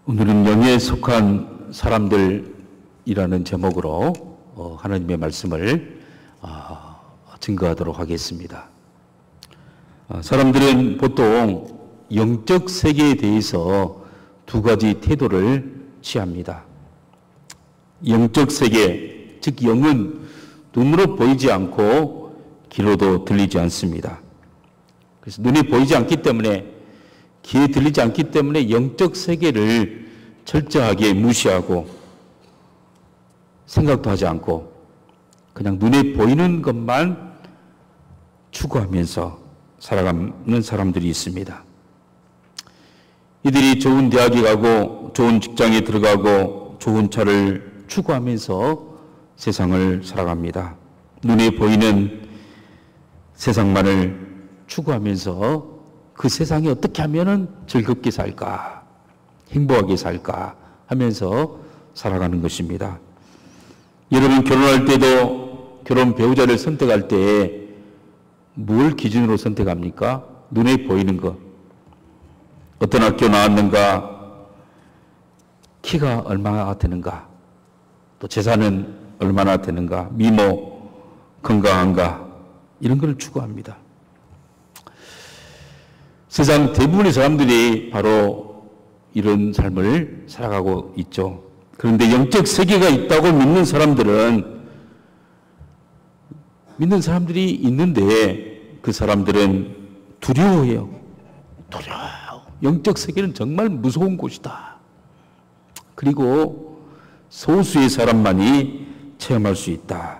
오늘은 영에 속한 사람들이라는 제목으로 하나님의 말씀을 증거하도록 하겠습니다. 사람들은 보통 영적 세계에 대해서 두 가지 태도를 취합니다. 영적 세계, 즉 영은 눈으로 보이지 않고 귀로도 들리지 않습니다. 그래서 눈에 보이지 않기 때문에, 귀에 들리지 않기 때문에 영적 세계를 철저하게 무시하고 생각도 하지 않고 그냥 눈에 보이는 것만 추구하면서 살아가는 사람들이 있습니다. 이들이 좋은 대학에 가고 좋은 직장에 들어가고 좋은 차를 추구하면서 세상을 살아갑니다. 눈에 보이는 세상만을 추구하면서 그 세상에 어떻게 하면은 즐겁게 살까, 행복하게 살까 하면서 살아가는 것입니다. 여러분 결혼할 때도 결혼 배우자를 선택할 때 뭘 기준으로 선택합니까? 눈에 보이는 것. 어떤 학교 나왔는가, 키가 얼마나 되는가, 또 재산은 얼마나 되는가, 미모, 건강한가, 이런 걸 추구합니다. 세상 대부분의 사람들이 바로 이런 삶을 살아가고 있죠. 그런데 영적 세계가 있다고 믿는 사람들이 있는데 그 사람들은 두려워해요. 영적 세계는 정말 무서운 곳이다. 그리고 소수의 사람만이 체험할 수 있다.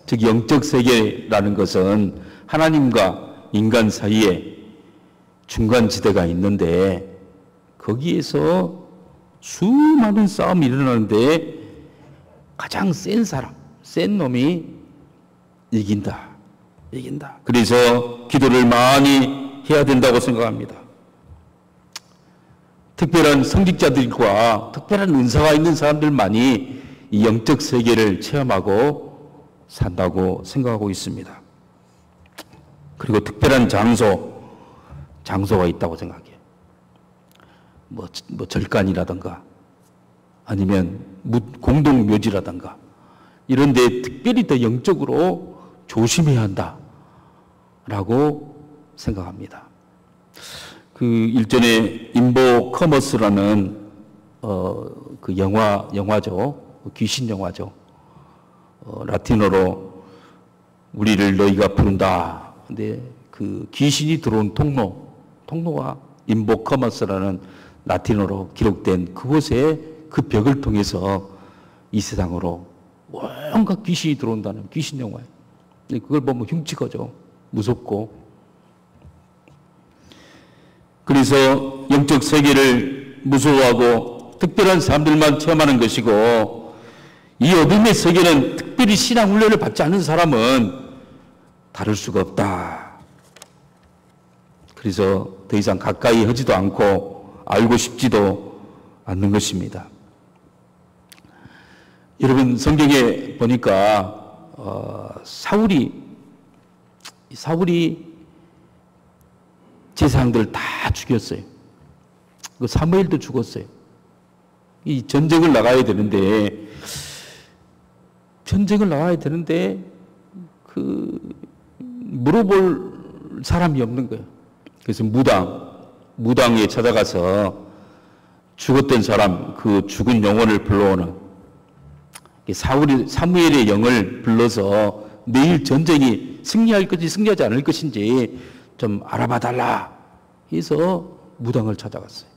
즉 영적 세계라는 것은 하나님과 인간 사이에 중간지대가 있는데 거기에서 수많은 싸움이 일어나는데 가장 센 사람, 센 놈이 이긴다. 그래서 기도를 많이 해야 된다고 생각합니다. 특별한 성직자들과 특별한 은사가 있는 사람들만이 이 영적 세계를 체험하고 산다고 생각하고 있습니다. 그리고 특별한 장소가 있다고 생각해요. 뭐 절간이라든가 아니면 공동묘지라든가 이런 데 특별히 더 영적으로 조심해야 한다라고 생각합니다. 그 일전에 인보 커머스라는 그 영화죠. 귀신 영화죠. 라틴어로 우리를 너희가 부른다. 근데 그 귀신이 들어온 통로가 인보 커머스라는 라틴어로 기록된 그곳에 그 벽을 통해서 이 세상으로 온갖 귀신이 들어온다는 귀신 영화예요. 그걸 보면 흉측하죠. 무섭고. 그래서 영적 세계를 무서워하고 특별한 사람들만 체험하는 것이고 이 어둠의 세계는 특별히 신앙 훈련을 받지 않은 사람은 다룰 수가 없다. 그래서 더 이상 가까이 하지도 않고 알고 싶지도 않는 것입니다. 여러분 성경에 보니까 사울이 제사장들 다 죽였어요. 그 사무엘도 죽었어요. 이 전쟁을 나가야 되는데 그 물어볼 사람이 없는 거예요. 그래서 무당에 찾아가서 죽었던 사람, 그 죽은 영혼을 불러오는 사무엘의 영을 불러서 내일 전쟁이 승리할 것인지 승리하지 않을 것인지 좀 알아봐 달라 해서 무당을 찾아갔어요.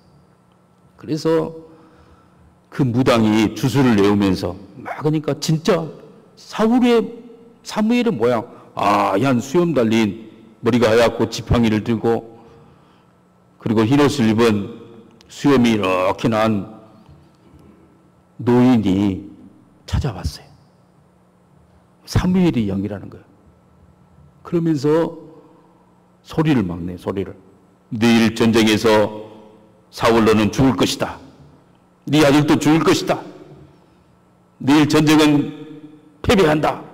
그래서 그 무당이 주술을 외우면서 막 그러니까 진짜 사무엘의 모양, 하얀 수염 달린 머리가 하얗고 지팡이를 들고 그리고 흰옷을 입은 수염이 이렇게 난 노인이 찾아왔어요. 사무엘의 영이라는 거예요. 그러면서 소리를 막 내요. 내일 전쟁에서 사울 너는 죽을 것이다. 네 아들도 죽을 것이다. 내일 전쟁은 패배한다.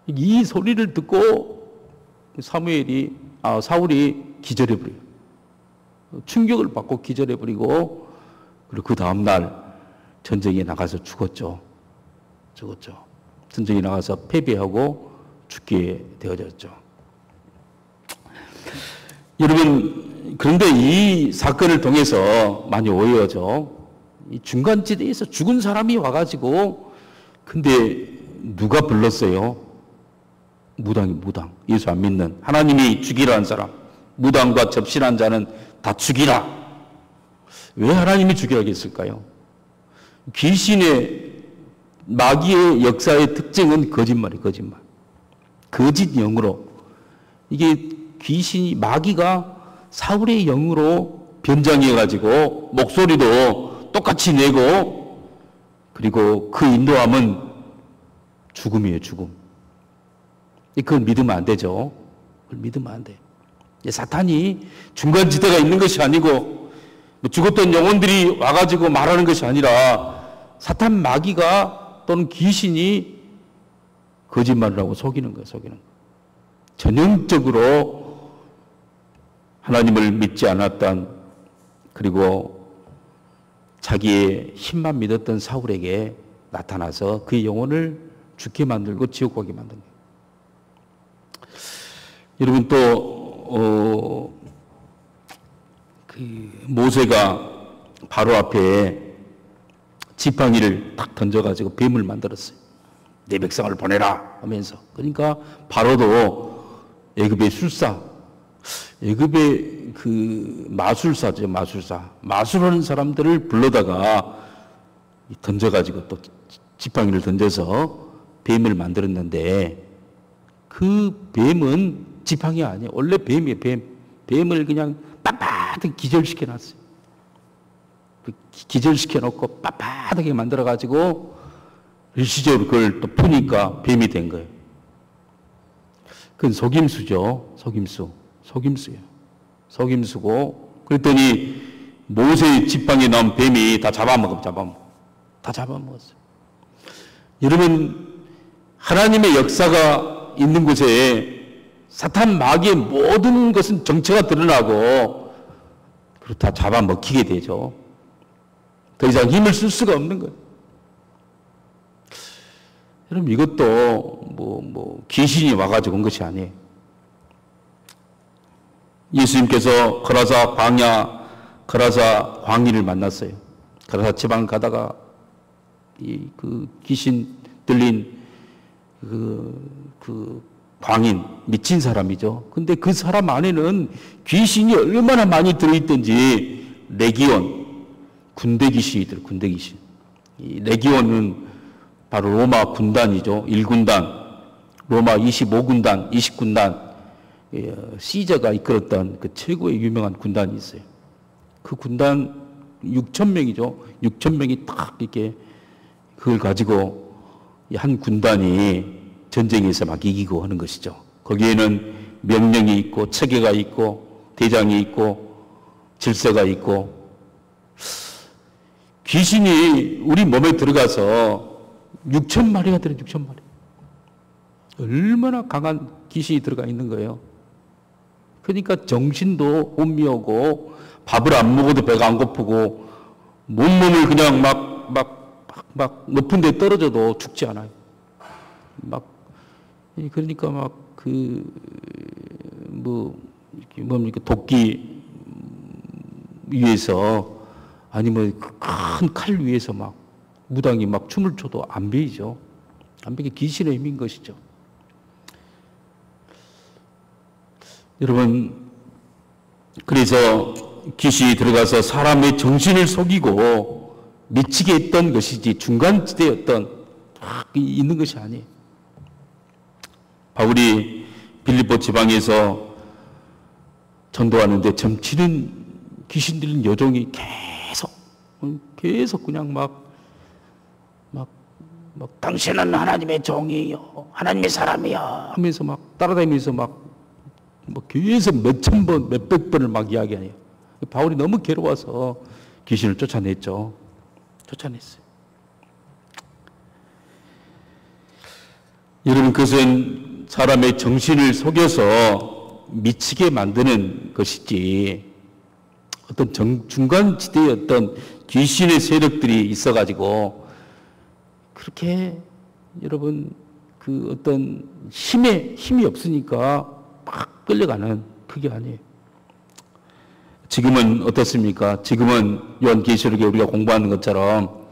이 소리를 듣고 사울이 기절해버려요. 충격을 받고 기절해버리고 그리고 그 다음날 전쟁에 나가서 죽었죠. 전쟁에 나가서 패배하고 죽게 되어졌죠. 여러분, 그런데 이 사건을 통해서 많이 오해하죠. 이 중간지대에서 죽은 사람이 와가지고, 근데 누가 불렀어요? 무당. 예수 안 믿는. 하나님이 죽이라는 사람. 무당과 접신한 자는 다 죽이라. 왜 하나님이 죽이라고 했을까요? 귀신의, 마귀의 역사의 특징은 거짓말이에요, 거짓말. 거짓 영으로. 이게 귀신이, 마귀가 사울의 영으로 변장해가지고 목소리도 똑같이 내고, 그리고 그 인도함은 죽음이에요, 죽음. 그걸 믿으면 안 되죠. 그걸 믿으면 안 돼. 사탄이 중간지대가 있는 것이 아니고, 죽었던 영혼들이 와가지고 말하는 것이 아니라, 사탄 마귀가 또는 귀신이 거짓말을 하고 속이는 거예요, 속이는 거. 전형적으로 하나님을 믿지 않았던, 그리고 자기의 힘만 믿었던 사울에게 나타나서 그의 영혼을 죽게 만들고 지옥 가게 만든 거예요. 여러분, 또 모세가 바로 앞에 지팡이를 딱 던져가지고 뱀을 만들었어요. 내 백성을 보내라 하면서. 그러니까 바로도 애굽의 술사, 애굽의 그 마술사죠, 마술하는 사람들을 불러다가 던져가지고 또 지팡이를 던져서 뱀을 만들었는데, 그 뱀은 지팡이 아니에요. 원래 뱀이에요, 뱀. 뱀을 그냥 빳빳하게 기절시켜놨어요. 기절시켜놓고 빳빳하게 만들어가지고 일시적으로 그걸 또 푸니까 뱀이 된 거예요. 그건 속임수죠. 속임수예요. 속임수고, 그랬더니 모세의 지팡이에 나온 뱀이 다 잡아먹었어요. 여러분, 하나님의 역사가 있는 곳에 사탄 마귀의 모든 것은 정체가 드러나고, 그리고 다 잡아먹히게 되죠. 더 이상 힘을 쓸 수가 없는 거예요. 여러분, 이것도 귀신이 와가지고 온 것이 아니에요. 예수님께서 거라사 광야를 만났어요. 거라사 지방 가다가 그 귀신 들린 그 광인, 미친 사람이죠. 근데 그 사람 안에는 귀신이 얼마나 많이 들어있던지, 레기온, 군대 귀신이들, 군대 귀신. 이 레기온은 바로 로마 군단이죠. 1군단, 로마 25군단, 20군단, 시저가 이끌었던 그 최고의 유명한 군단이 있어요. 그 군단 6,000명이죠. 6,000명이 딱 이렇게 그걸 가지고 한 군단이 전쟁에서 막 이기고 하는 것이죠. 거기에는 명령이 있고, 체계가 있고, 대장이 있고, 질서가 있고, 귀신이 우리 몸에 들어가서 6,000마리가 들어요, 6,000마리. 얼마나 강한 귀신이 들어가 있는 거예요. 그러니까 정신도 혼미하고, 밥을 안 먹어도 배가 안 고프고, 몸을 그냥 막 높은 데 떨어져도 죽지 않아요. 그러니까 도끼 위에서, 아니면 그 큰 칼 위에서 무당이 춤을 춰도 안 베이죠. 안 베게 귀신의 힘인 것이죠. 여러분, 그래서 귀신이 들어가서 사람의 정신을 속이고 미치게 했던 것이지, 중간지대였던 있는 것이 아니에요. 바울이 빌립보 지방에서 전도하는데 점치는 귀신 들린 여종이 계속 그냥 당신은 하나님의 종이요, 하나님의 사람이요 하면서 따라다니면서 계속 몇천 번, 몇백 번을 이야기해요. 바울이 너무 괴로워서 귀신을 쫓아냈어요. 여러분, 그것은 사람의 정신을 속여서 미치게 만드는 것이지, 어떤 중간 지대의 어떤 귀신의 세력들이 있어가지고 그렇게 여러분 그 어떤 힘이 없으니까 막 끌려가는 그게 아니에요. 지금은 어떻습니까? 지금은 요한계시록에 우리가 공부하는 것처럼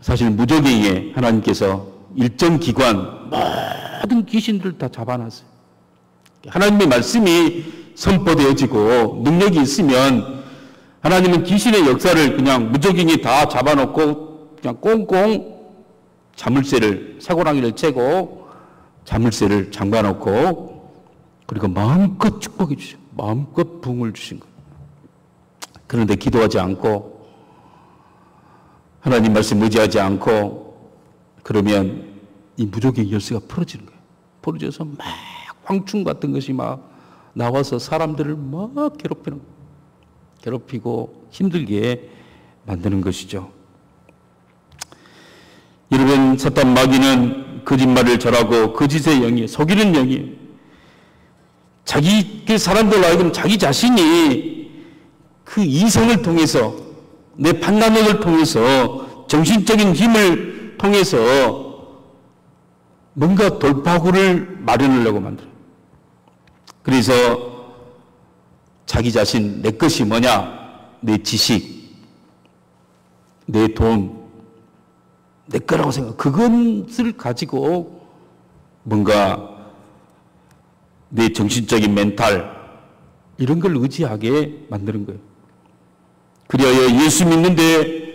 사실 무적행에 하나님께서 일정 기관 모든 귀신들을 다 잡아놨어요. 하나님의 말씀이 선포되어지고 능력이 있으면 하나님은 귀신의 역사를 그냥 무적행에 다 잡아놓고 그냥 꽁꽁 자물쇠를 쇠고랑이를 채고 자물쇠를 잠가놓고 그리고 마음껏 축복해 주죠. 마음껏 부흥을 주신 거예요. 그런데 기도하지 않고 하나님 말씀 의지하지 않고 그러면 이 무적의 열쇠가 풀어지는 거예요. 풀어져서 막 황충 같은 것이 막 나와서 사람들을 막 괴롭히고 힘들게 만드는 것이죠. 여러분, 사탄 마귀는 거짓말을 절하고 거짓의 영이 속이는 영이 그 사람들 하여금 자기 자신이 그 이성을 통해서 내 판단력을 통해서 정신적인 힘을 통해서 뭔가 돌파구를 마련하려고 만들어요. 그래서 자기 자신 내 것이 뭐냐? 내 지식, 내 돈, 내 거라고 생각. 그것을 가지고 뭔가 내 정신적인 멘탈 이런 걸 의지하게 만드는 거예요. 그리하여 예수 믿는데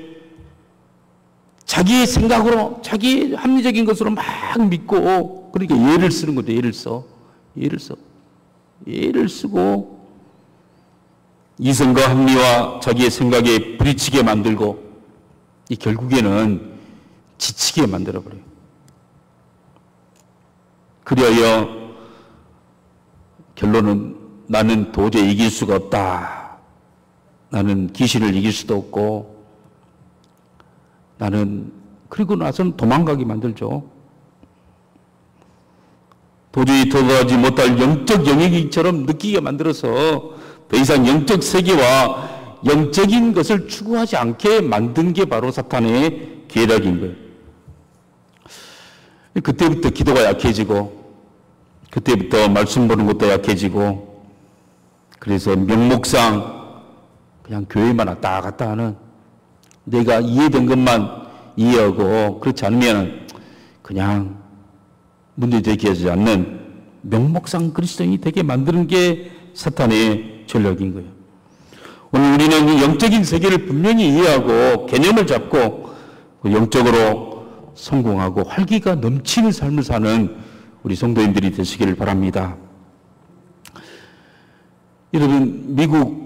자기의 생각으로 자기 합리적인 것으로 막 믿고 그러니까 예를 쓰는 거죠. 예를 쓰고 이성과 합리와 자기의 생각에 부딪히게 만들고 이 결국에는 지치게 만들어버려요. 그리하여 결론은 나는 도저히 이길 수가 없다. 나는 귀신을 이길 수도 없고 나는 그리고 나서는 도망가게 만들죠. 도저히 들어가지 못할 영적 영역처럼 느끼게 만들어서 더 이상 영적 세계와 영적인 것을 추구하지 않게 만든 게 바로 사탄의 계략인 거예요. 그때부터 기도가 약해지고 그때부터 말씀 보는 것도 약해지고 그래서 명목상 그냥 교회만 왔다 갔다 하는 내가 이해된 것만 이해하고 그렇지 않으면 그냥 문제제기하지 않는 명목상 그리스도인이 되게 만드는 게 사탄의 전략인 거예요. 오늘 우리는 영적인 세계를 분명히 이해하고 개념을 잡고 영적으로 성공하고 활기가 넘치는 삶을 사는 우리 성도인들이 되시기를 바랍니다. 여러분, 미국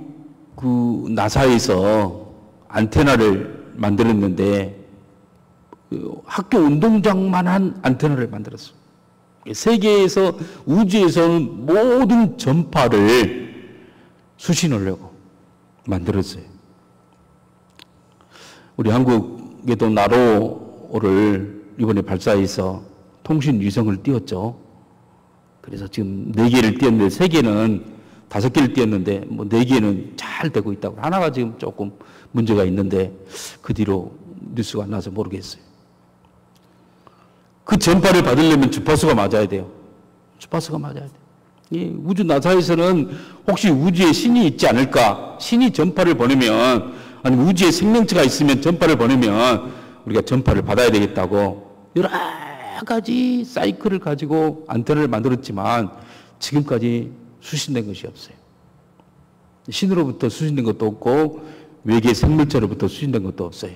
그 나사에서 안테나를 만들었는데 학교 운동장만한 안테나를 만들었어요. 세계에서 우주에서는 모든 전파를 수신하려고 만들었어요. 우리 한국에도 나로를 이번에 발사해서 통신 위성을 띄웠죠. 그래서 지금 4개를 띄웠는데 3개는 5개를 띄웠는데 뭐 4개는 잘 되고 있다고. 하나가 지금 조금 문제가 있는데 그 뒤로 뉴스가 안 나서 모르겠어요. 그 전파를 받으려면 주파수가 맞아야 돼요. 주파수가 맞아야 돼요. 이 우주 나사에서는 혹시 우주에 신이 있지 않을까? 신이 전파를 보내면, 아니면 우주에 생명체가 있으면 전파를 보내면 우리가 전파를 받아야 되겠다고 여러 가지 사이클을 가지고 안테나를 만들었지만 지금까지 수신된 것이 없어요. 신으로부터 수신된 것도 없고 외계 생물체로부터 수신된 것도 없어요.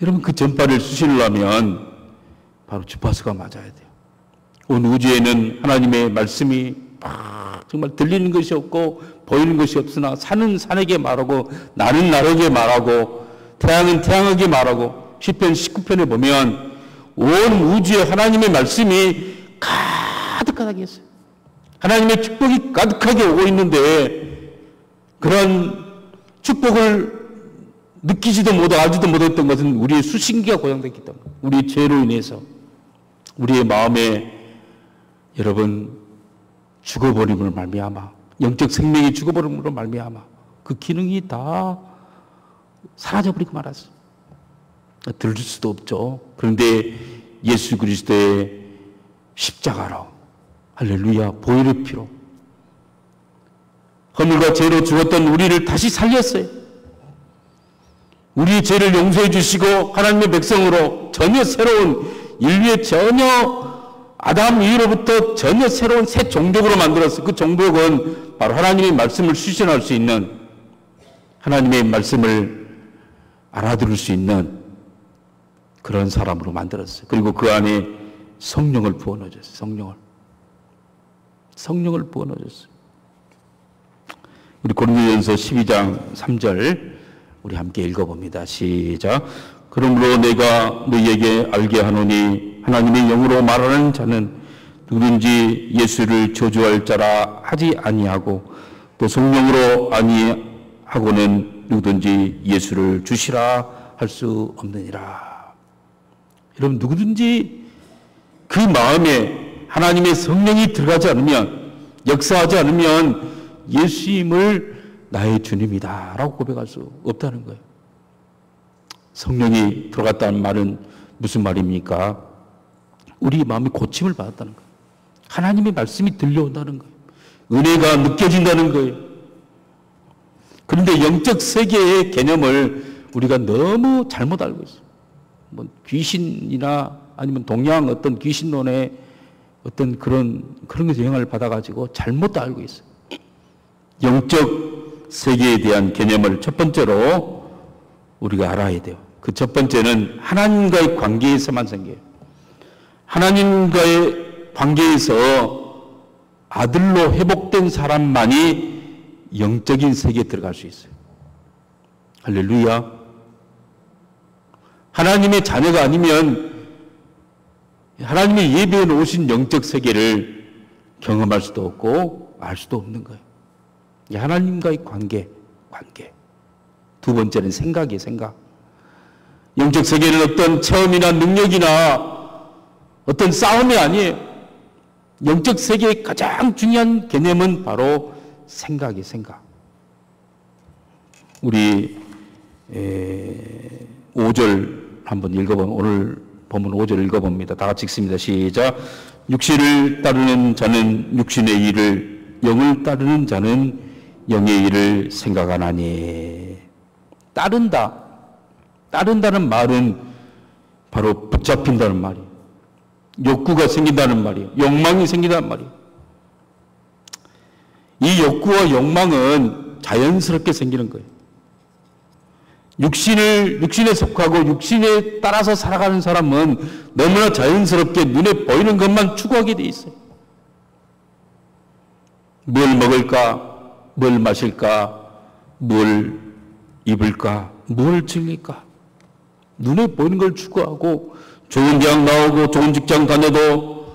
여러분, 그 전파를 수신하려면 바로 주파수가 맞아야 돼요. 온 우주에는 하나님의 말씀이 막 정말 들리는 것이 없고 보이는 것이 없으나 산은 산에게 말하고 나는 나에게 말하고 태양은 태양에게 말하고 시편 19편에 보면 온 우주에 하나님의 말씀이 가득하게 했어요. 하나님의 축복이 가득하게 오고 있는데 그런 축복을 느끼지도 못하고 알지도 못했던 것은 우리의 수신기가 고장됐기 때문에 우리의 죄로 인해서 우리의 마음에 여러분 죽어버림을 말미암아 영적 생명이 죽어버림으로 말미암아 그 기능이 다 사라져버리고 말았어요. 들을 수도 없죠. 그런데 예수 그리스도의 십자가로, 할렐루야, 보혈의 피로 허물과 죄로 죽었던 우리를 다시 살렸어요. 우리의 죄를 용서해 주시고 하나님의 백성으로 전혀 새로운 인류의 전혀 아담 이후로부터 전혀 새로운 새 종족으로 만들었어요. 그 종족은 바로 하나님의 말씀을 수신할 수 있는, 하나님의 말씀을 알아들을 수 있는 그런 사람으로 만들었어요. 그리고 그 안에 성령을 부어넣어줬어요. 성령을 부어넣어줬어요. 우리 고린도전서 12장 3절 우리 함께 읽어봅니다. 시작. 그러므로 내가 너희에게 알게 하노니 하나님의 영으로 말하는 자는 누구든지 예수를 저주할 자라 하지 아니하고 또 성령으로 아니하고는 누구든지 예수를 주시라 할 수 없느니라. 여러분, 누구든지 그 마음에 하나님의 성령이 들어가지 않으면, 역사하지 않으면 예수님을 나의 주님이다 라고 고백할 수 없다는 거예요. 성령이 들어갔다는 말은 무슨 말입니까? 우리 마음이 고침을 받았다는 거예요. 하나님의 말씀이 들려온다는 거예요. 은혜가 느껴진다는 거예요. 그런데 영적 세계의 개념을 우리가 너무 잘못 알고 있어요. 뭐 귀신이나 아니면 동양 어떤 귀신론의 어떤 그런 것에 영향을 받아가지고 잘못 알고 있어요. 영적 세계에 대한 개념을 첫 번째로 우리가 알아야 돼요. 그 첫 번째는 하나님과의 관계에서만 생겨요. 하나님과의 관계에서 아들로 회복된 사람만이 영적인 세계에 들어갈 수 있어요. 할렐루야. 하나님의 자녀가 아니면 하나님의 예배에 놓으신 영적 세계를 경험할 수도 없고 알 수도 없는 거예요. 하나님과의 관계. 두 번째는 생각이에요, 생각. 영적 세계는 어떤 체험이나 능력이나 어떤 싸움이 아니에요. 영적 세계의 가장 중요한 개념은 바로 생각이에요, 생각. 우리 5절 한번 읽어보면, 오늘 본문 5절 읽어봅니다. 다 같이 읽습니다. 시작. 육신을 따르는 자는 육신의 일을, 영을 따르는 자는 영의 일을 생각하나니. 따른다는 말은 바로 붙잡힌다는 말이에요. 욕구가 생긴다는 말이에요. 욕망이 생긴다는 말이에요. 이 욕구와 욕망은 자연스럽게 생기는 거예요. 육신에 속하고 육신에 따라서 살아가는 사람은 너무나 자연스럽게 눈에 보이는 것만 추구하게 돼 있어요. 뭘 먹을까? 뭘 마실까? 뭘 입을까? 뭘 즐길까? 눈에 보이는 걸 추구하고 좋은 대학 나오고 좋은 직장 다녀도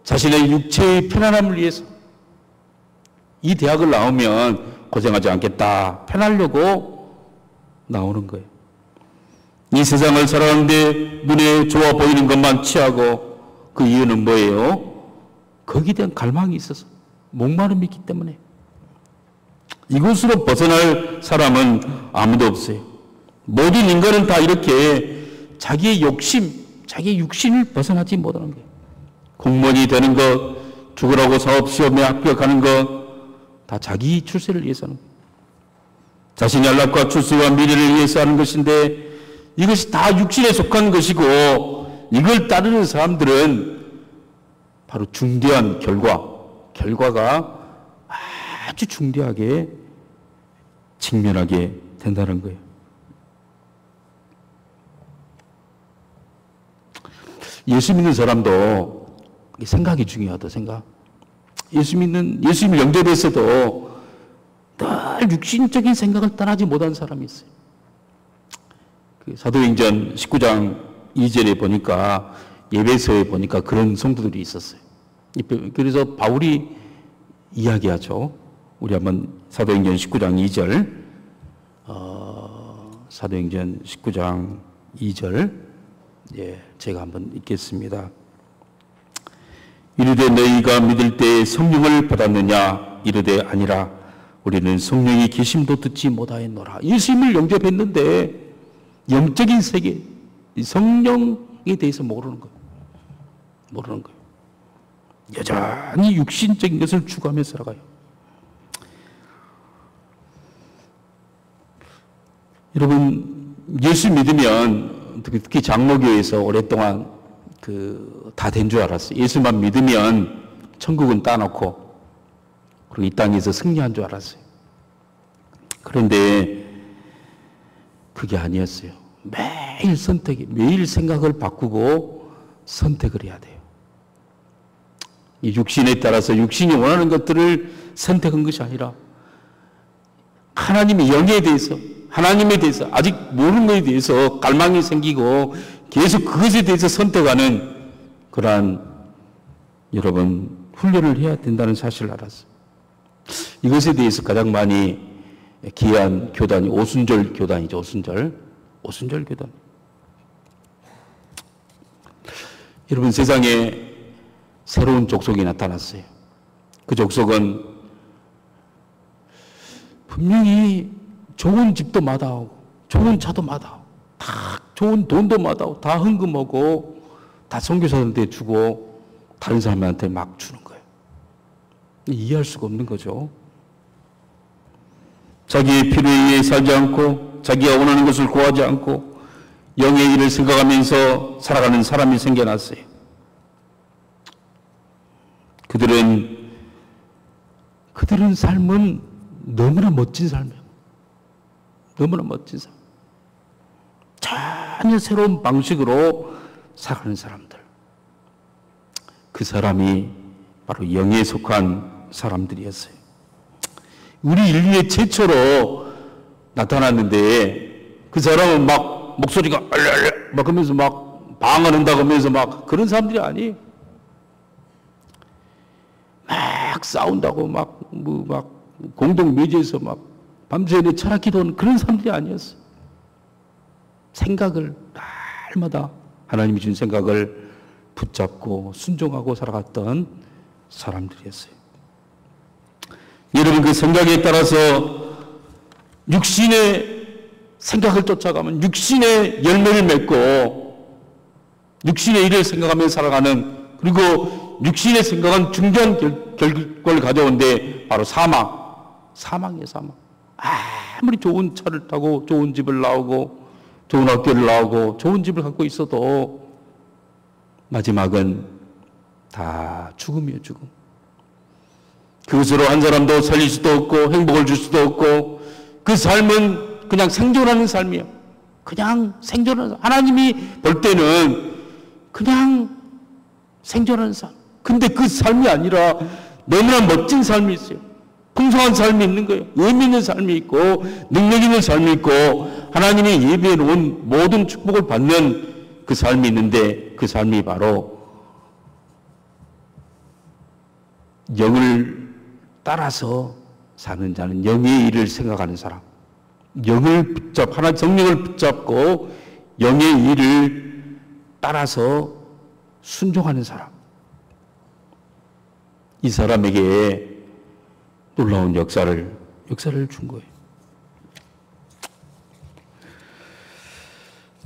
자신의 육체의 편안함을 위해서 이 대학을 나오면 고생하지 않겠다, 편하려고 나오는 거예요. 이 세상을 살아가는데 눈에 좋아 보이는 것만 취하고, 그 이유는 뭐예요? 거기에 대한 갈망이 있어서, 목마름이 있기 때문에. 이곳으로 벗어날 사람은 아무도 없어요. 모든 인간은 다 이렇게 자기의 욕심, 자기의 육신을 벗어나지 못하는 거예요. 공무원이 되는 것, 죽으라고 사업시험에 합격하는 것, 다 자기 출세를 위해서 하는 거예요. 자신의 안락과 출세와 미래를 위해서 하는 것인데, 이것이 다 육신에 속한 것이고, 이걸 따르는 사람들은 바로 중대한 결과가 아주 중대하게 직면하게 된다는 거예요. 예수 믿는 사람도 생각이 중요하다, 생각. 예수님을 영접했어도 늘 육신적인 생각을 떠나지 못한 사람이 있어요. 사도행전 19장 2절에 보니까, 예배서에 보니까 그런 성도들이 있었어요. 그래서 바울이 이야기하죠. 우리 한번 사도행전 19장 2절, 사도행전 19장 2절, 제가 한번 읽겠습니다. 이르되 너희가 믿을 때에 성령을 받았느냐? 이르되 아니라 우리는 성령이 계심도 듣지 못하였노라. 예수님을 영접했는데 영적인 세계, 성령에 대해서 모르는 거예요. 모르는 거예요. 여전히 육신적인 것을 추구하며 살아가요. 여러분, 예수 믿으면, 특히 장로교에서 오랫동안 다 된 줄 알았어요. 예수만 믿으면 천국은 따놓고, 그리고 이 땅에서 승리한 줄 알았어요. 그런데 그게 아니었어요. 매일 매일 생각을 바꾸고 선택을 해야 돼요. 이 육신에 따라서 육신이 원하는 것들을 선택한 것이 아니라 하나님의 영에 대해서, 하나님에 대해서 아직 모르는 것에 대해서 갈망이 생기고 계속 그것에 대해서 선택하는 그러한 여러분 훈련을 해야 된다는 사실을 알았어요. 이것에 대해서 가장 많이 기여한 교단이 오순절 교단이죠. 오순절 교단. 여러분, 세상에 새로운 족속이 나타났어요. 그 족속은 분명히 좋은 집도 마다하고 좋은 차도 마다하고 다 좋은 돈도 마다하고 다 헌금하고 다 선교사한테 주고 다른 사람한테 막 주는 거예요. 이해할 수가 없는 거죠. 자기의 필요에 의해 살지 않고 자기가 원하는 것을 구하지 않고 영의 일을 생각하면서 살아가는 사람이 생겨났어요. 그들은 삶은 너무나 멋진 삶이에요. 너무나 멋진 삶. 전혀 새로운 방식으로 살아가는 사람들. 그 사람이 바로 영에 속한 사람들이었어요. 우리 인류의 최초로 나타났는데 그 사람은 막 목소리가 막 하면서 막 방언한다고 하면서 막 그런 사람들이 아니에요. 막 싸운다고 막 공동 매제에서 막 밤새내 철학 기도하는 그런 사람들이 아니었어요. 생각을 날마다 하나님이 준 생각을 붙잡고 순종하고 살아갔던 사람들이었어요. 여러분, 그 생각에 따라서 육신의 생각을 쫓아가면 육신의 열매를 맺고 육신의 일을 생각하며 살아가는, 그리고 육신의 생각은 중대한 결과를 가져오는데 바로 사망이에요. 사망. 아무리 좋은 차를 타고 좋은 집을 나오고 좋은 학교를 나오고 좋은 집을 갖고 있어도 마지막은 다 죽음이에요. 죽음. 그것으로 한 사람도 살릴 수도 없고 행복을 줄 수도 없고 그 삶은 그냥 생존하는 삶이에요. 그냥 생존하는 삶. 하나님이 볼 때는 그냥 생존하는 삶. 근데 그 삶이 아니라 너무나 멋진 삶이 있어요. 풍성한 삶이 있는 거예요. 의미 있는 삶이 있고 능력 있는 삶이 있고 하나님이 예비해 놓은 모든 축복을 받는 그 삶이 있는데 그 삶이 바로 영을 따라서 사는 자는 영의 일을 생각하는 사람, 하나님 성령을 붙잡고 영의 일을 따라서 순종하는 사람, 이 사람에게 놀라운 역사를 준 거예요.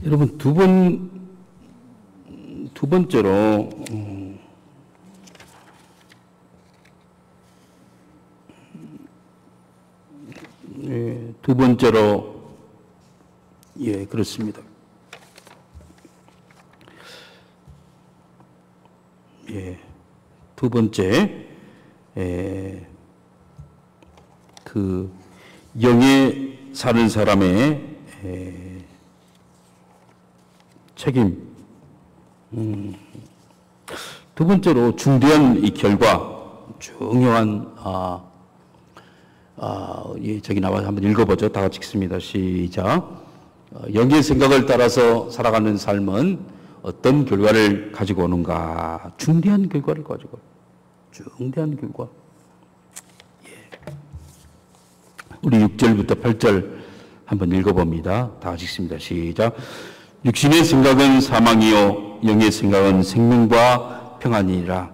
여러분, 두 번째로 그렇습니다. 두 번째, 그 영에 사는 사람의 책임. 두 번째로 중대한 이 결과, 중요한 저기 나와서 한번 읽어보죠. 다 같이 읽습니다. 시작. 영의 생각을 따라서 살아가는 삶은 어떤 결과를 가지고 오는가? 중대한 결과를 가지고. 중대한 결과. 우리 6절부터 8절 한번 읽어봅니다. 다 같이 읽습니다. 시작. 육신의 생각은 사망이요 영의 생각은 생명과 평안이니라.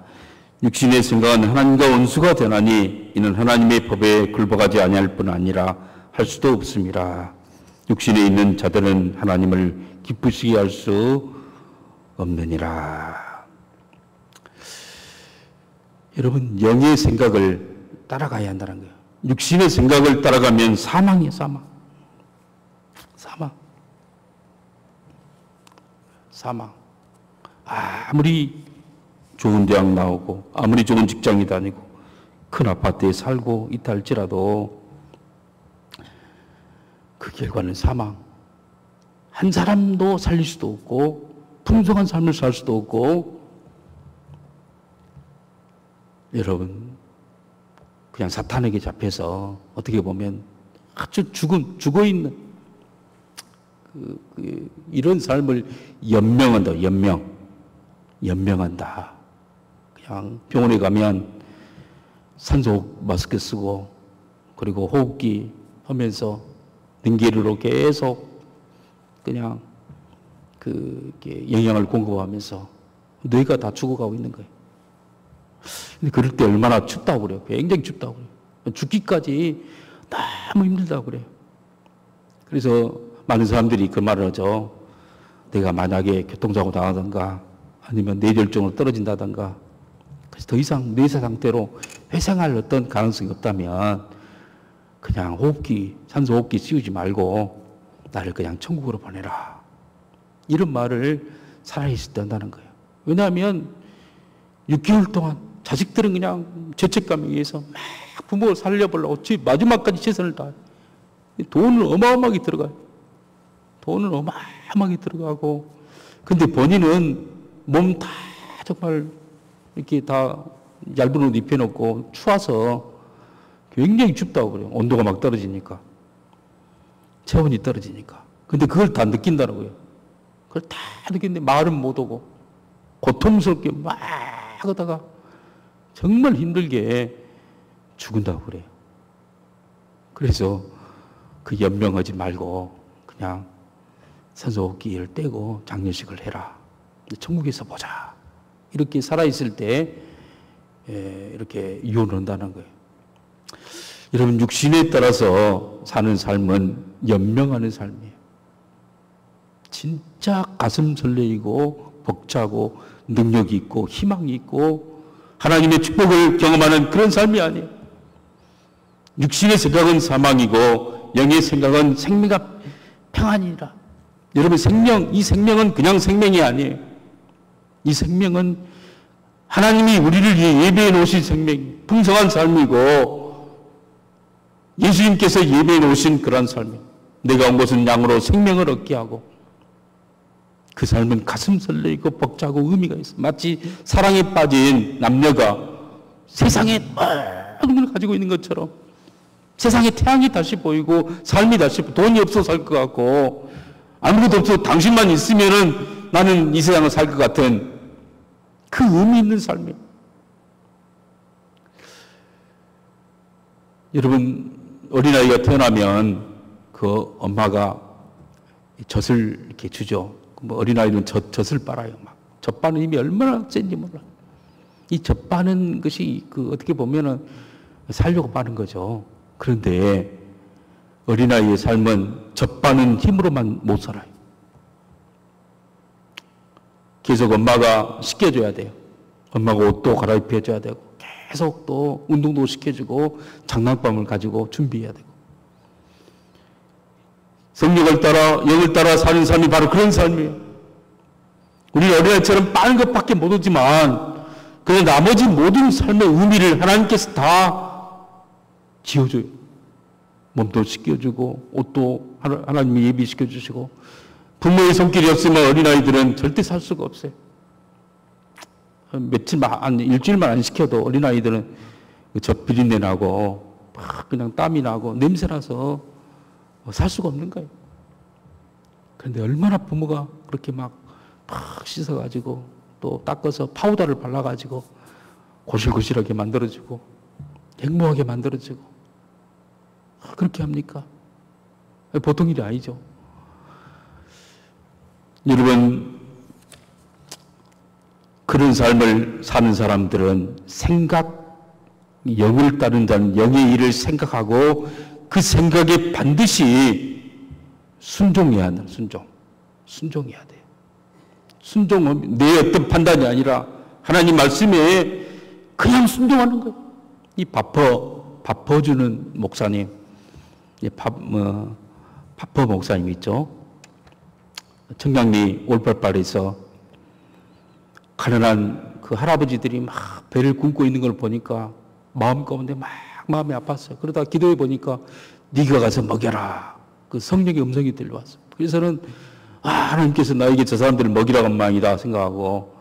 육신의 생각은 하나님과 원수가 되나니 이는 하나님의 법에 굴복하지 아니할 뿐 아니라 할 수도 없습니다. 육신에 있는 자들은 하나님을 기쁘시게 할 수 없느니라. 여러분, 영의 생각을 따라가야 한다는 거예요. 육신의 생각을 따라가면 사망이에요, 사망. 사망. 아무리 좋은 대학 나오고, 아무리 좋은 직장에 다니고, 큰 아파트에 살고 있다 할지라도 그 결과는 사망. 한 사람도 살릴 수도 없고, 풍성한 삶을 살 수도 없고, 여러분, 그냥 사탄에게 잡혀서 어떻게 보면 아주 죽어있는 이런 삶을 연명한다, 연명한다. 그냥 병원에 가면 산소 마스크 쓰고, 그리고 호흡기 하면서 능계류로 계속 그냥 영양을 공급하면서 뇌가 다 죽어가고 있는 거예요. 근데 그럴 때 얼마나 춥다고 그래요. 굉장히 춥다고 그래요. 죽기까지 너무 힘들다고 그래요. 그래서 많은 사람들이 그 말을 하죠. 내가 만약에 교통사고 당하든가 아니면 뇌졸중으로 떨어진다든가 그래서 더 이상 뇌사 상태로 회생할 어떤 가능성이 없다면 그냥 산소 호흡기 씌우지 말고 나를 그냥 천국으로 보내라. 이런 말을 살아있을 때 한다는 거예요. 왜냐하면 6개월 동안 자식들은 그냥 죄책감에 의해서 막 부모를 살려보려고 마지막까지 최선을 다해요. 돈을 어마어마하게 들어가요. 돈을 어마어마하게 들어가고, 근데 본인은 몸 다 정말 이렇게 다 얇은 옷 입혀놓고 추워서 굉장히 춥다고 그래요. 온도가 막 떨어지니까. 체온이 떨어지니까. 근데 그걸 다 느낀다고요. 그걸 다 느끼는데 말은 못 오고, 고통스럽게 막 하다가 정말 힘들게 죽은다고 그래요. 그래서 그 연명하지 말고 그냥 산소호흡기를 떼고 장례식을 해라. 천국에서 보자. 이렇게 살아있을 때 이렇게 유언을 한다는 거예요. 여러분, 육신에 따라서 사는 삶은 연명하는 삶이에요. 진짜 가슴 설레이고 벅차고 능력이 있고 희망이 있고 하나님의 축복을 경험하는 그런 삶이 아니에요. 육신의 생각은 사망이고 영의 생각은 생명과 평안이라. 여러분, 이 생명은 그냥 생명이 아니에요. 이 생명은 하나님이 우리를 위해 예배해 놓으신 생명, 풍성한 삶이고 예수님께서 예배해 놓으신 그런 삶이에요. 내가 온 것은 양으로 생명을 얻게 하고, 그 삶은 가슴 설레이고 벅차고 의미가 있어. 마치 사랑에 빠진 남녀가 세상에 모든 걸 가지고 있는 것처럼 세상에 태양이 다시 보이고 삶이 다시 돈이 없어 살 것 같고 아무것도 없어 당신만 있으면은 나는 이 세상을 살 것 같은 그 의미 있는 삶이에요. 여러분, 어린아이가 태어나면 그 엄마가 젖을 이렇게 주죠. 어린아이는 젖을 빨아요. 막. 젖 빠는 힘이 얼마나 센지 몰라. 이 젖 빠는 것이 어떻게 보면은 살려고 빠는 거죠. 그런데 어린아이의 삶은 젖 빠는 힘으로만 못 살아요. 계속 엄마가 씻겨줘야 돼요. 엄마가 옷도 갈아입혀줘야 되고, 계속 또 운동도 시켜주고, 장난감을 가지고 준비해야 되고. 성령을 따라, 영을 따라 사는 삶이 바로 그런 삶이에요. 우리 어린아이처럼 빠른 것밖에 못 오지만, 그냥 나머지 모든 삶의 의미를 하나님께서 다 지어줘요. 몸도 씻겨주고, 옷도 하나님이 예비시켜주시고, 부모의 손길이 없으면 어린아이들은 절대 살 수가 없어요. 일주일만 안 시켜도 어린아이들은 젖 비린내 나고, 막 그냥 땀이 나고, 냄새 나서 살 수가 없는 거예요. 그런데 얼마나 부모가 그렇게 막 씻어가지고, 또 닦아서 파우더를 발라가지고, 고실고실하게 만들어주고, 행복하게 만들어주고, 그렇게 합니까? 보통 일이 아니죠. 그런 삶을 사는 사람들은 영을 따른 자는 영의 일을 생각하고 그 생각에 반드시 순종해야 한다. 순종해야 돼요. 순종은 내 어떤 판단이 아니라 하나님 말씀에 그냥 순종하는 거예요. 이 바퍼주는 목사님, 바퍼 목사님 있죠. 청량리 올빨빨에서 가난한 그 할아버지들이 막 배를 굶고 있는 걸 보니까 마음 가운데 막 마음이 아팠어요. 그러다 기도해 보니까 네가 가서 먹여라. 그 성령의 음성이 들려왔어요. 그래서는 하나님께서 나에게 저 사람들을 먹이라고 한 모양이다 생각하고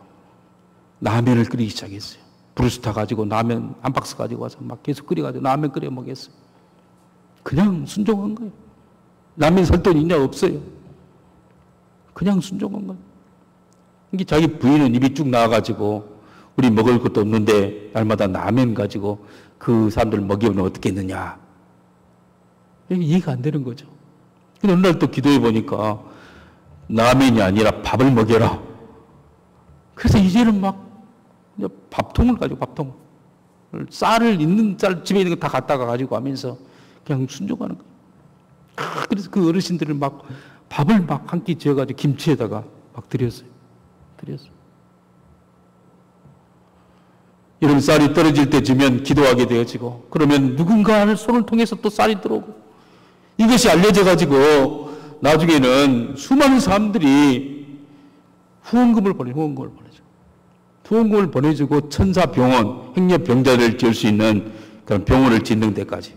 라면을 끓이기 시작했어요. 브루스타 가지고 라면 한 박스 가지고 와서 막 계속 끓여가지고 라면 끓여 먹였어요. 그냥 순종한 거예요. 라면 살 돈 있냐? 없어요. 그냥 순종한 거예요. 이게 자기 부인은 입이 쭉 나와가지고 우리 먹을 것도 없는데 날마다 라면 가지고 그 사람들 먹이면 어떻겠느냐. 이해가 안 되는 거죠. 근데 어느 날 또 기도해 보니까 라면이 아니라 밥을 먹여라. 그래서 이제는 막 밥통을 가지고 쌀을 있는 쌀 집에 있는 거 다 갖다가 가지고 하면서 그냥 순종하는 거예요. 그래서 그 어르신들을 막 밥을 막 한 끼 지어가지고 김치에다가 막 드렸어요. 여러분 쌀이 떨어질 때 주면 기도하게 되어지고 그러면 누군가의 손을 통해서 또 쌀이 들어오고 이것이 알려져 가지고 나중에는 수많은 사람들이 후원금을 보내주고 천사병원, 행렬병자를 지을 수 있는 그런 병원을 짓는 데까지.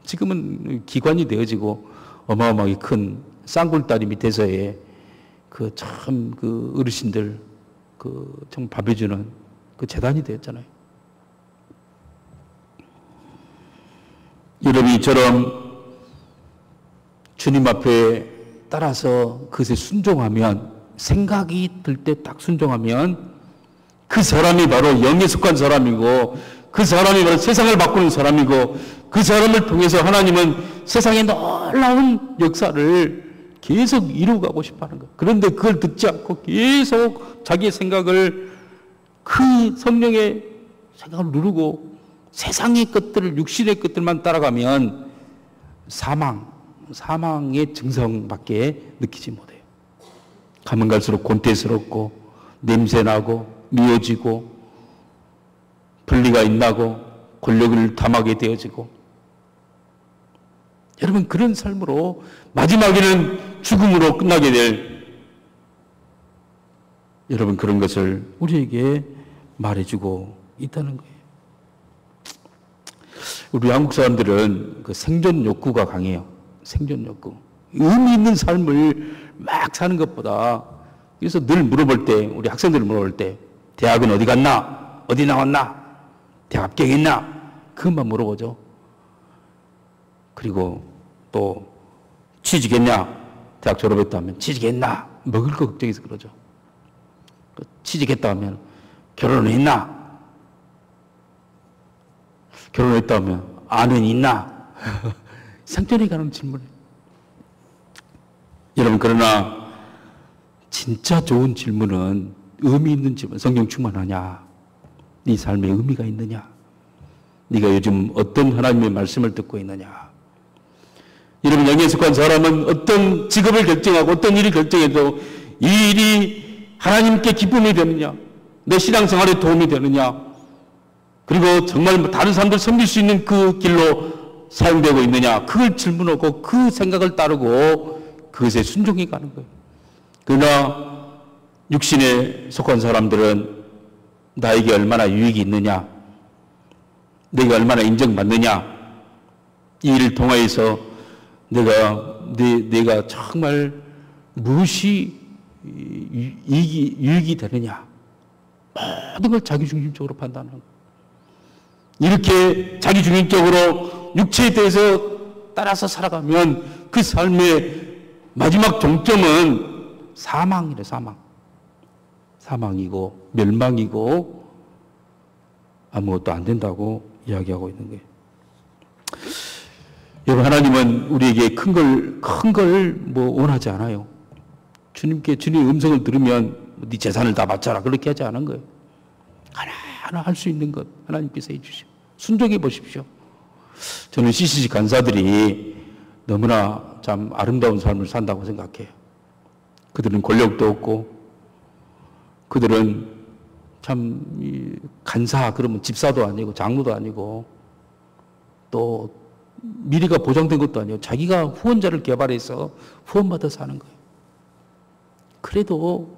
지금은 기관이 되어지고 어마어마하게 큰 쌍굴다리 밑에서의 그 어르신들 참 밥해주는 그 재단이 되었잖아요. 여러분 이처럼 주님 앞에 따라서 그것에 순종하면 생각이 들 때 딱 순종하면 그 사람이 바로 영에 속한 사람이고 그 사람이 바로 세상을 바꾸는 사람이고 그 사람을 통해서 하나님은 세상에 놀라운 역사를 계속 이루어가고 싶어하는 거예요. 그런데 그걸 듣지 않고 계속 자기의 생각을 그 성령의 생각을 누르고 세상의 것들을 육신의 것들만 따라가면 사망의 증상밖에 느끼지 못해요. 가면 갈수록 곤태스럽고 냄새나고 미워지고 분리가 있나고 권력을 탐하게 되어지고 여러분 그런 삶으로 마지막에는 죽음으로 끝나게 될 여러분 그런 것을 우리에게 말해주고 있다는 거예요. 우리 한국 사람들은 그 생존 욕구가 강해요. 생존 욕구. 의미 있는 삶을 막 사는 것보다 그래서 늘 물어볼 때 우리 학생들 물어볼 때 대학은 어디 갔나? 어디 나왔나? 대학 합격했나? 그것만 물어보죠. 그리고 또 취직했냐? 대학 졸업했다 하면 취직했나? 먹을 거 걱정해서 그러죠. 취직했다 하면 결혼을 했나? 결혼했다 하면 아는 있나? 상전에 가는 질문이에요. 여러분 그러나 진짜 좋은 질문은 의미 있는 질문. 성령 충만하냐? 네 삶에 의미가 있느냐? 네가 요즘 어떤 하나님의 말씀을 듣고 있느냐? 여러분 영에 속한 사람은 어떤 직업을 결정하고 어떤 일을 결정해도 이 일이 하나님께 기쁨이 되느냐? 내 신앙생활에 도움이 되느냐? 그리고 정말 다른 사람들 섬길 수 있는 그 길로 사용되고 있느냐? 그걸 질문하고 그 생각을 따르고 그것에 순종해 가는 거예요. 그러나 육신에 속한 사람들은 나에게 얼마나 유익이 있느냐? 내가 얼마나 인정받느냐? 이 일을 통하여서 내가 정말 무엇이 유익이 되느냐? 모든 걸 자기중심적으로 판단하는 거예요. 이렇게 자기중심적으로 육체에 대해서 따라서 살아가면 그 삶의 마지막 종점은 사망이래, 사망이고 멸망이고 아무것도 안 된다고 이야기하고 있는 거예요. 여러분 하나님은 우리에게 큰 걸 원하지 않아요. 주님의 음성을 들으면 네 재산을 다 바쳐라 그렇게 하지 않은 거예요. 하나 할 수 있는 것 하나님께서 해주시오. 순종해 보십시오. 저는 CCC 간사들이 너무나 참 아름다운 삶을 산다고 생각해요. 그들은 권력도 없고, 그들은 참 간사 그러면 집사도 아니고 장로도 아니고 또 미래가 보장된 것도 아니고 자기가 후원자를 개발해서 후원받아서 하는 거예요. 그래도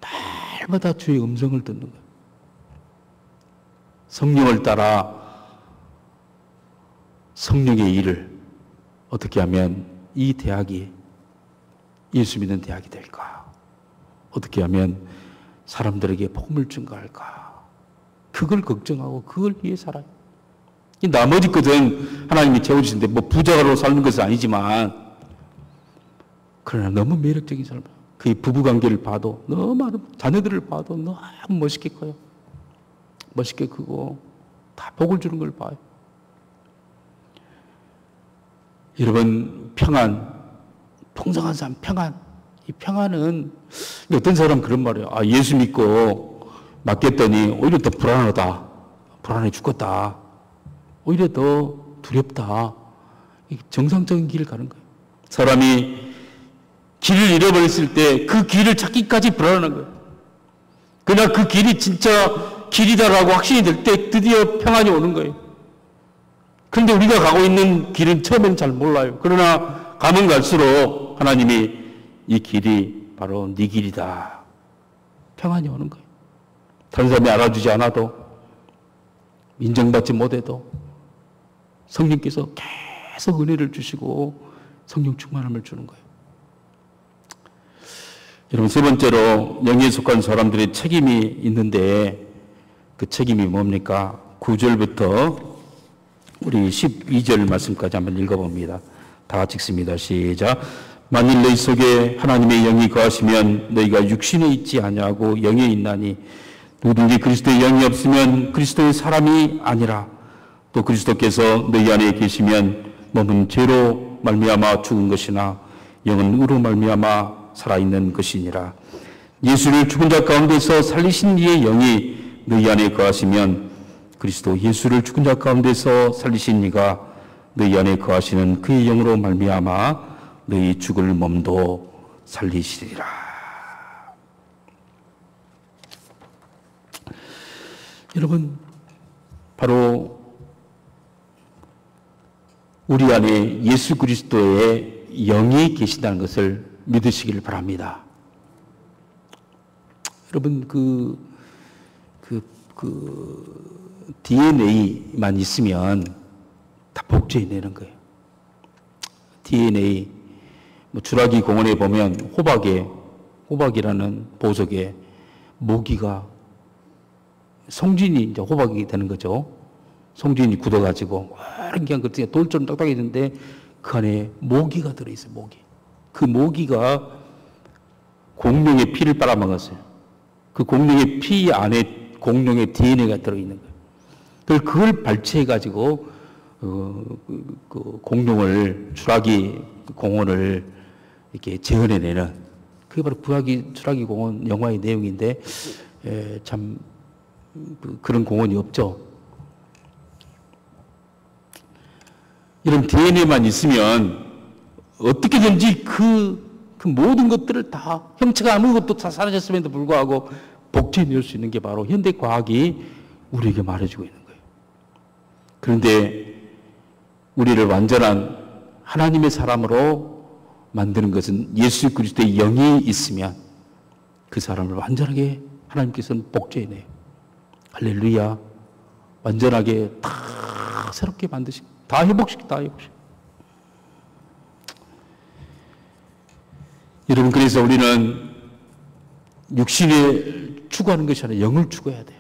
날마다 주의 음성을 듣는 거예요. 성령을 따라 성령의 일을 어떻게 하면 이 대학이 예수 믿는 대학이 될까? 어떻게 하면 사람들에게 복음을 증거할까? 그걸 걱정하고 그걸 위해 살아요. 나머지 것은 하나님이 채워주시는데 뭐 부자로 사는 것은 아니지만 그러나 너무 매력적인 삶. 그의 부부관계를 봐도 너무 자녀들을 봐도 너무 멋있게 커요. 멋있게 크고 다 복을 주는 걸 봐요. 여러분 평안, 풍성한 삶, 평안. 이 평안은 어떤 사람 그런 말이에요. 아, 예수 믿고 맡겼더니 오히려 더 불안하다. 불안해 죽겠다. 오히려 더 두렵다. 정상적인 길을 가는 거예요. 사람이 길을 잃어버렸을 때 그 길을 찾기까지 불안한 거예요. 그러나 그 길이 진짜 길이다라고 확신이 될 때 드디어 평안이 오는 거예요. 그런데 우리가 가고 있는 길은 처음에는 잘 몰라요. 그러나 가면 갈수록 하나님이 이 길이 바로 네 길이다. 평안이 오는 거예요. 다른 사람이 알아주지 않아도 인정받지 못해도 성령께서 계속 은혜를 주시고 성령 충만함을 주는 거예요. 여러분 세 번째로 영에 속한 사람들의 책임이 있는데 그 책임이 뭡니까? 9절부터 우리 12절 말씀까지 한번 읽어봅니다. 다 같이 읽습니다. 시작. 만일 너희 속에 하나님의 영이 거하시면 너희가 육신에 있지 아니하고 영에 있나니 누구든지 그리스도의 영이 없으면 그리스도의 사람이 아니라 또 그리스도께서 너희 안에 계시면 몸은 죄로 말미암아 죽은 것이나 영은 의로 말미암아 살아있는 것이니라. 예수를 죽은 자 가운데서 살리신 이의 영이 너희 안에 거하시면 그리스도 예수를 죽은 자 가운데서 살리신 이가 너희 안에 거하시는 그의 영으로 말미암아 너희 죽을 몸도 살리시리라. 여러분 바로 우리 안에 예수 그리스도의 영이 계신다는 것을 믿으시길 바랍니다. 여러분 DNA만 있으면 다 복제해내는 거예요. DNA 뭐 주라기 공원에 보면 호박이라는 보석에 모기가 송진이 이제 호박이 되는 거죠. 송진이 굳어가지고 그냥 그 돌처럼 딱딱해지는데 그 안에 모기가 들어있어요. 모기. 그 모기가 공룡의 피를 빨아먹었어요. 그 공룡의 피 안에 공룡의 DNA가 들어있는 거예요. 그걸 발췌해가지고 그 공룡을 주라기 공원을 이렇게 재현해내는 그게 바로 주라기 공원 영화의 내용인데 참 그런 공원이 없죠. 이런 DNA만 있으면 어떻게든지 그 모든 것들을 다 형체가 아무것도 다 사라졌음에도 불구하고 복제해낼 수 있는 게 바로 현대 과학이 우리에게 말해주고 있는 거예요. 그런데 우리를 완전한 하나님의 사람으로 만드는 것은 예수 그리스도의 영이 있으면 그 사람을 완전하게 하나님께서는 복제해내요. 할렐루야. 완전하게 다 새롭게 만드시고 다 회복시키고. 여러분 그래서 우리는 육신에 추구하는 것이 아니라 영을 추구해야 돼요.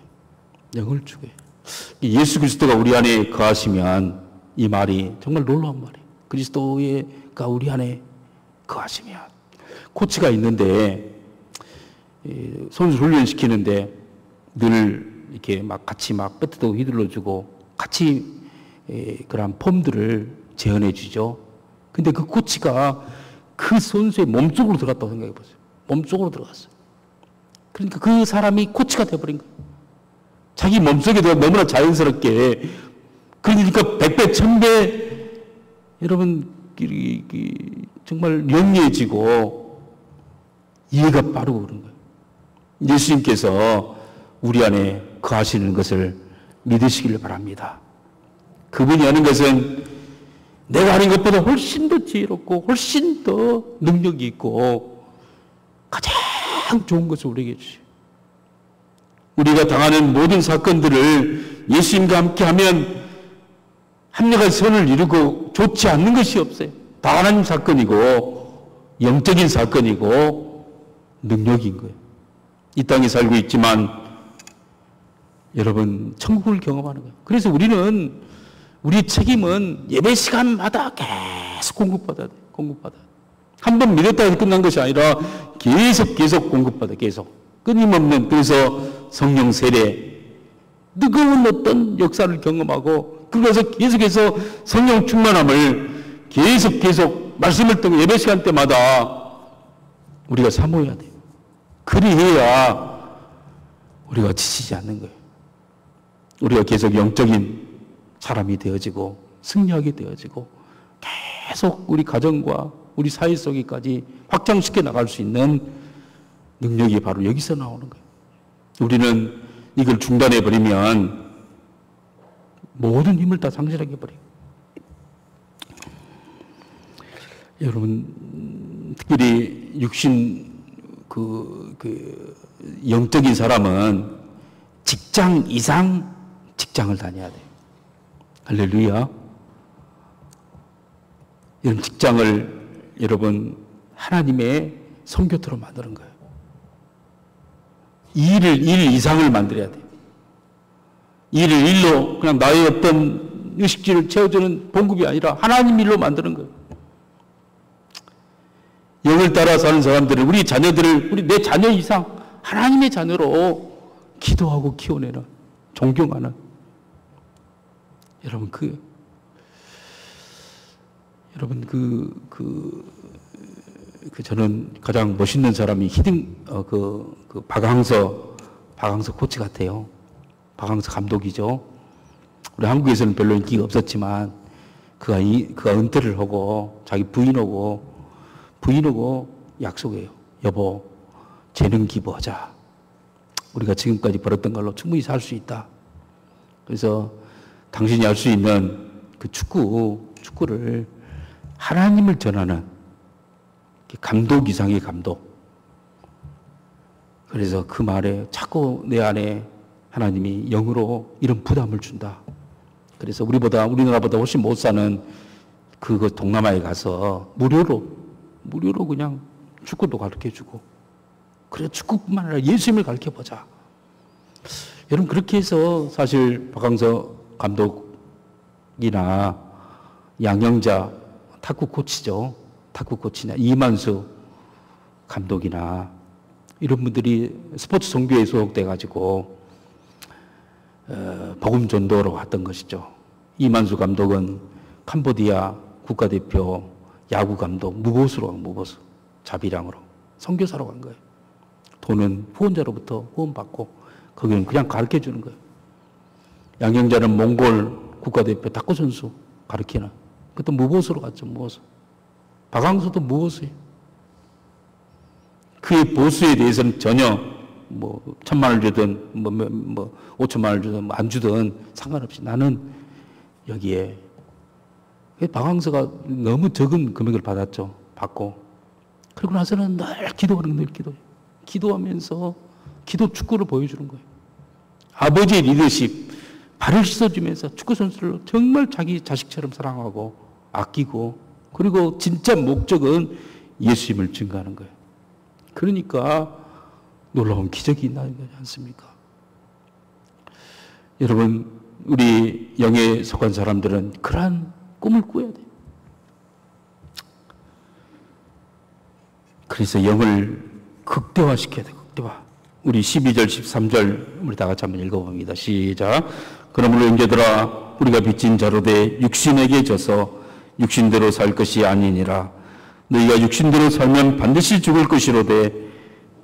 영을 추구해요. 예수 그리스도가 우리 안에 거하시면 이 말이 정말 놀라운 말이에요. 그리스도가 우리 안에 거하시면 코치가 있는데 선수 훈련시키는데 늘 이렇게 막 같이 막 배트도 휘둘러주고 같이 그런 폼들을 재현해 주죠. 근데 그 코치가 그 선수의 몸속으로 들어갔다고 생각해 보세요. 몸속으로 들어갔어요. 그러니까 그 사람이 코치가 돼버린 거예요. 자기 몸속에도 너무나 자연스럽게, 그러니까 100배, 1000배, 여러분, 정말 영리해지고 이해가 빠르고 그런 거예요. 예수님께서 우리 안에 거하시는 것을 믿으시기를 바랍니다. 그분이 하는 것은 내가 하는 것보다 훨씬 더 지혜롭고 훨씬 더 능력이 있고 가장 좋은 것을 우리에게 주시오. 우리가 당하는 모든 사건들을 예수님과 함께하면 합력한 선을 이루고 좋지 않는 것이 없어요. 다 하나님 사건이고 영적인 사건이고 능력인 거예요. 이 땅에 살고 있지만 여러분 천국을 경험하는 거예요. 그래서 우리 책임은 예배 시간마다 계속 공급받아야 돼요. 공급받아야 돼요. 한 번 믿었다 해서 끝난 것이 아니라 계속 공급받아요. 계속. 끊임없는, 그래서 성령 세례, 뜨거운 어떤 역사를 경험하고, 그래서 계속해서 성령 충만함을 계속 말씀을 통해 예배 시간 때마다 우리가 사모해야 돼요. 그리해야 우리가 지치지 않는 거예요. 우리가 계속 영적인 사람이 되어지고 승리하게 되어지고 계속 우리 가정과 우리 사회 속에까지 확장시켜 나갈 수 있는 능력이 바로 여기서 나오는 거예요. 우리는 이걸 중단해 버리면 모든 힘을 다 상실하게 버려요. 여러분, 특별히 육신 영적인 사람은 직장 이상 직장을 다녀야 돼요. 할렐루야. 이런 직장을 여러분 하나님의 선교토로 만드는 거예요. 일 이상을 만들어야 돼요. 일로 그냥 나의 어떤 의식지를 채워주는 봉급이 아니라 하나님 일로 만드는 거예요. 영을 따라 사는 사람들은 우리 자녀들을 내 자녀 이상 하나님의 자녀로 기도하고 키워내는, 존경하는, 여러분 저는 가장 멋있는 사람이 박항서 코치 같아요. 박항서 감독이죠. 우리 한국에서는 별로 인기가 없었지만 그가 은퇴를 하고 자기 부인하고 약속해요. 여보, 재능 기부하자. 우리가 지금까지 벌었던 걸로 충분히 살 수 있다. 그래서 당신이 할 수 있는 그 축구를 하나님을 전하는 감독 이상의 감독. 그래서 그 말에 자꾸 내 안에 하나님이 영으로 이런 부담을 준다. 그래서 우리나라보다 훨씬 못 사는 그 동남아에 가서 무료로 그냥 축구도 가르쳐주고, 그래 축구뿐만 아니라 예수님을 가르쳐보자. 여러분, 그렇게 해서 사실 박항서 감독이나 양영자 탁구 코치나 이만수 감독이나 이런 분들이 스포츠 종교에 소속돼가지고 복음 전도로 왔던 것이죠. 이만수 감독은 캄보디아 국가대표 야구 감독 무보수로 자비랑으로 선교사로 간 거예요. 돈은 후원자로부터 후원받고 거기는 그냥 가르쳐주는 거예요. 양영자는 몽골 국가대표 탁구 선수 가르치는, 그것도 무보수로 갔죠. 무보수. 박항서도 무보수예요. 그의 보수에 대해서는 전혀 1,000만 원 주든 5천만 원 주든 안 주든 상관없이 나는 여기에, 박항서가 너무 적은 금액을 받고 그러고 나서는 늘 기도하는 거예요. 기도하면서 기도 축구를 보여주는 거예요. 아버지의 리더십, 발을 씻어주면서 축구 선수를 정말 자기 자식처럼 사랑하고 아끼고, 그리고 진짜 목적은 예수님을 증거하는 거예요. 그러니까 놀라운 기적이 있나는 거지 않습니까? 여러분, 우리 영에 속한 사람들은 그러한 꿈을 꾸어야 돼요. 그래서 영을 극대화시켜야 돼요. 극대화. 우리 12절, 13절 우리 다 같이 한번 읽어봅니다. 시작. 그러므로 형제들아, 우리가 빚진 자로 돼 육신에게 져서 육신대로 살 것이 아니니라. 너희가 육신대로 살면 반드시 죽을 것이로되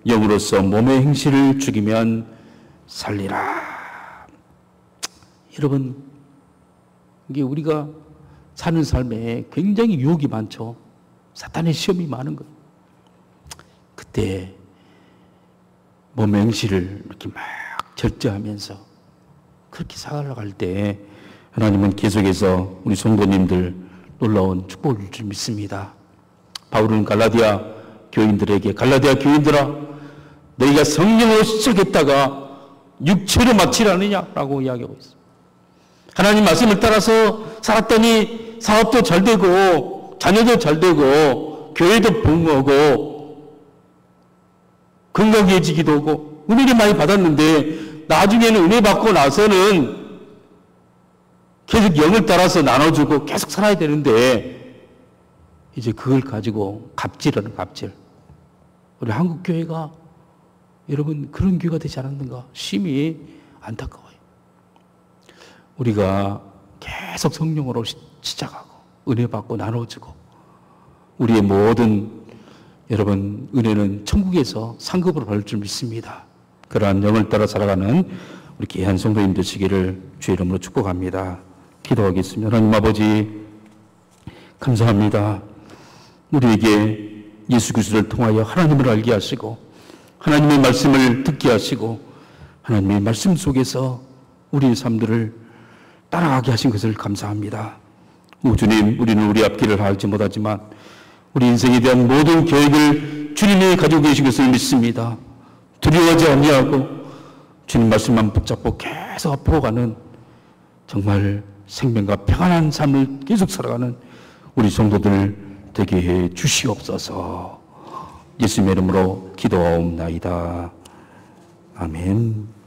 영으로서 몸의 행실을 죽이면 살리라. 여러분, 이게 우리가 사는 삶에 굉장히 유혹이 많죠. 사탄의 시험이 많은 거예요. 그때 맹시를 이렇게 막 절제하면서 그렇게 살아갈 때 하나님은 계속해서 우리 성도님들 놀라운 축복을 줄 줄 믿습니다. 바울은 갈라디아 교인들에게 갈라디아 교인들아 너희가 성령으로 시작했다가 육체로 마치라느냐라고 이야기하고 있습니다. 하나님 말씀을 따라서 살았더니 사업도 잘 되고 자녀도 잘 되고 교회도 부흥하고 건강해지기도 하고 은혜를 많이 받았는데 나중에는 은혜 받고 나서는 계속 영을 따라서 나눠주고 계속 살아야 되는데 이제 그걸 가지고 갑질하는 갑질. 우리 한국교회가 여러분 그런 교회가 되지 않았는가 심히 안타까워요. 우리가 계속 성령으로 시작하고 은혜 받고 나눠주고 우리의 모든 여러분 은혜는 천국에서 상급으로 받을 줄 믿습니다. 그러한 영을 따라 살아가는 우리 귀한 성도님 되시기를 주의 이름으로 축복합니다. 기도하겠습니다. 하나님 아버지 감사합니다. 우리에게 예수 그리스도를 통하여 하나님을 알게 하시고 하나님의 말씀을 듣게 하시고 하나님의 말씀 속에서 우리의 삶들을 따라가게 하신 것을 감사합니다. 주님, 우리는 우리 앞길을 알지 못하지만 우리 인생에 대한 모든 계획을 주님이 가지고 계신 것을 믿습니다. 두려워하지 아니하고 주님 말씀만 붙잡고 계속 앞으로 가는 정말 생명과 평안한 삶을 계속 살아가는 우리 성도들 되게 해 주시옵소서. 예수님의 이름으로 기도하옵나이다. 아멘.